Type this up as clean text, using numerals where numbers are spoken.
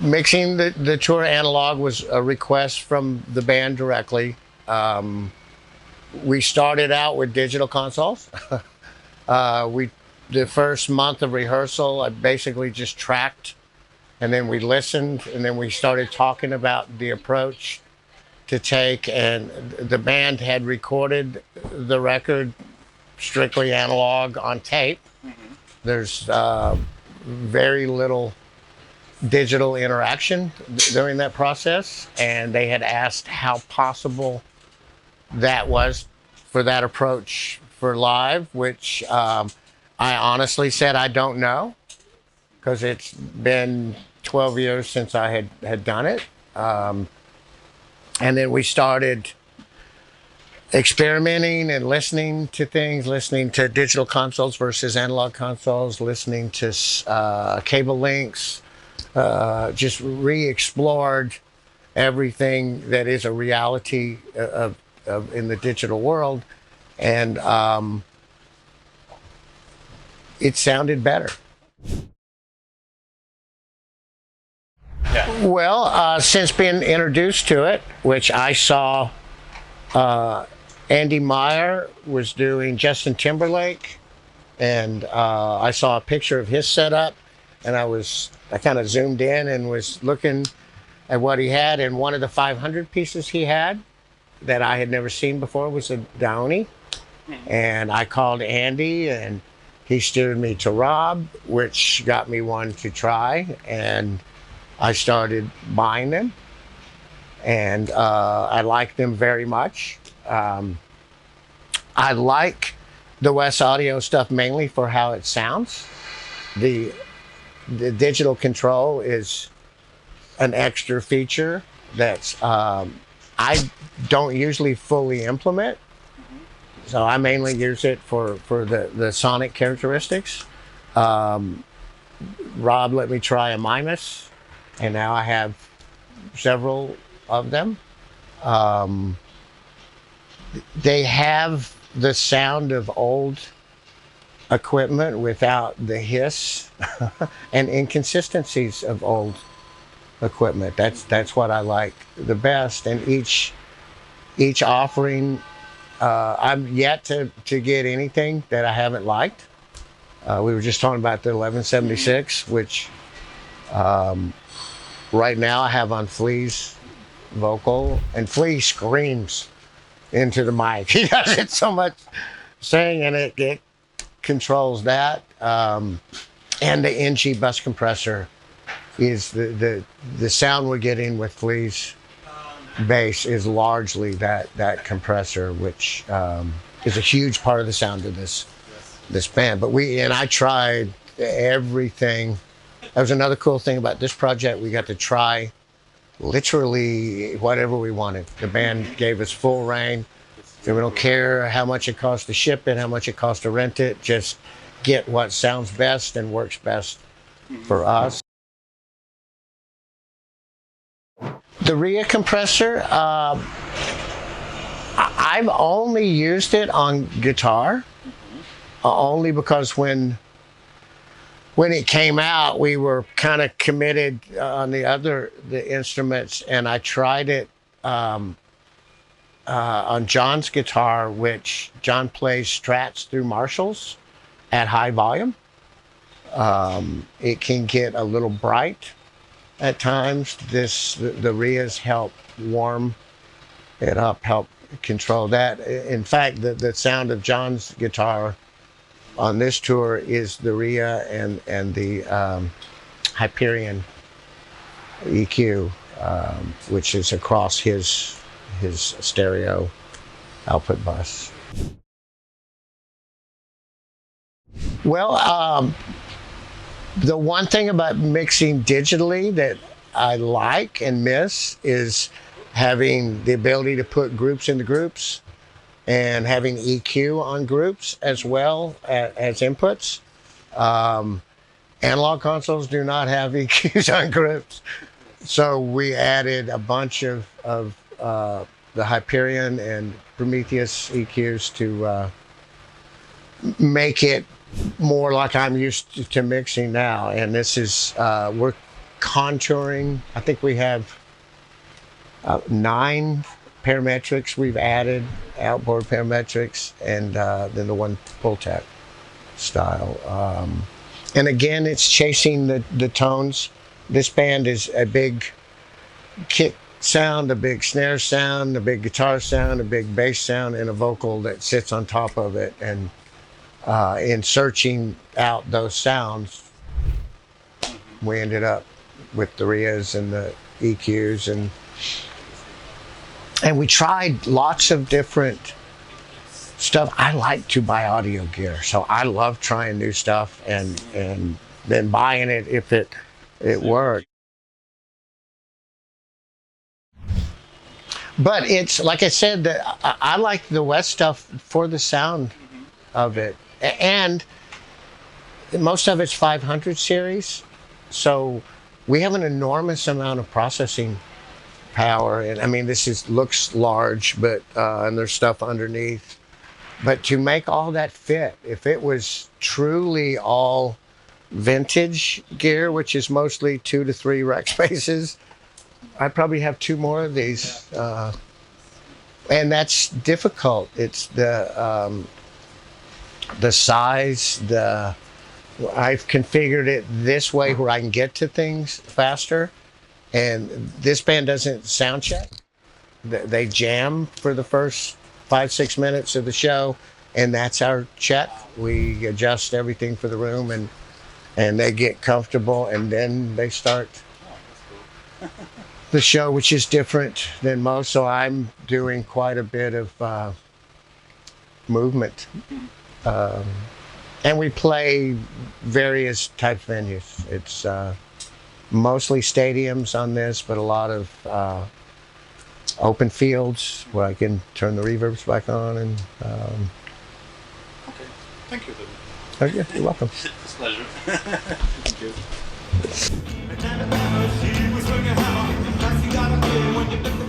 Mixing the tour analog was a request from the band directly. We started out with digital consoles. The first month of rehearsal, I basically just tracked, and then we listened, and then we started talking about the approach to take. And the band had recorded the record strictly analog on tape. Mm-hmm. There's very little digital interaction during that process, and they had asked how possible that was for that approach for live, which I honestly said I don't know, because it's been 12 years since I had done it. And then we started experimenting and listening to things, listening to digital consoles versus analog consoles, listening to cable links, just re-explored everything that is a reality of in the digital world, and it sounded better. Yeah. Well, since being introduced to it, which I saw Andy Meyer was doing Justin Timberlake, and I saw a picture of his setup, and I kind of zoomed in and was looking at what he had, and one of the 500 pieces he had that I had never seen before was a Downey. And I called Andy, and he steered me to Rob, which got me one to try, and I started buying them, and I like them very much. I like the WesAudio stuff mainly for how it sounds. The digital control is an extra feature that's I don't usually fully implement, so I mainly use it for the sonic characteristics. Rob let me try a Mimas, and now I have several of them. They have the sound of old equipment without the hiss and inconsistencies of old equipment. That's what I like the best. And each offering, I'm yet to get anything that I haven't liked. We were just talking about the 1176, which right now I have on Flea's vocal, and Flea screams into the mic. He does it so much saying, and it controls that. And the NG bus compressor is the sound we're getting with Flea's bass is largely that compressor, which is a huge part of the sound of this band. But I tried everything. That was another cool thing about this project. We got to try literally whatever we wanted. The band gave us full reign. So we don't care how much it costs to ship it, how much it costs to rent it. Just get what sounds best and works best for us. The RIA compressor, I've only used it on guitar, only because when it came out, we were kind of committed on the instruments, and I tried it on John's guitar, which John plays Strats through Marshalls at high volume. It can get a little bright at times. The RIAs help warm it up, help control that. In fact, the sound of John's guitar on this tour is the RIA and the Hyperion EQ, which is across his stereo output bus. Well, the one thing about mixing digitally that I like and miss is having the ability to put groups into groups and having EQ on groups as well as inputs. Analog consoles do not have EQs on groups. So we added a bunch of the Hyperion and Prometheus EQs to make it more like I'm used to mixing now. And this is, we're contouring. I think we have 9 parametrics we've added, outboard parametrics, and then the one Pultec style. And again, it's chasing the tones. This band is a big kick sound, a big snare sound, a big guitar sound, a big bass sound, and a vocal that sits on top of it. And in searching out those sounds, we ended up with the RIAs and the EQs, and we tried lots of different stuff. I like to buy audio gear, so I love trying new stuff and then buying it if it worked. But it's like I said, I like the Wes stuff for the sound of it, and most of it's 500 series, so we have an enormous amount of processing power. And I mean, this looks large, but and there's stuff underneath. But to make all that fit, if it was truly all vintage gear, which is mostly 2 to 3 rack spaces, I'd probably have 2 more of these. And that's difficult. It's the size, I've configured it this way where I can get to things faster. And this band doesn't sound check. They jam for the first 5-6 minutes of the show, and that's our check. We adjust everything for the room, and they get comfortable, and then they start the show, which is different than most. So I'm doing quite a bit of movement. And we play various type venues. It's mostly stadiums on this, but a lot of open fields where I can turn the reverbs back on. And okay, thank you. Oh, yeah, you're welcome. It's a pleasure. Thank you.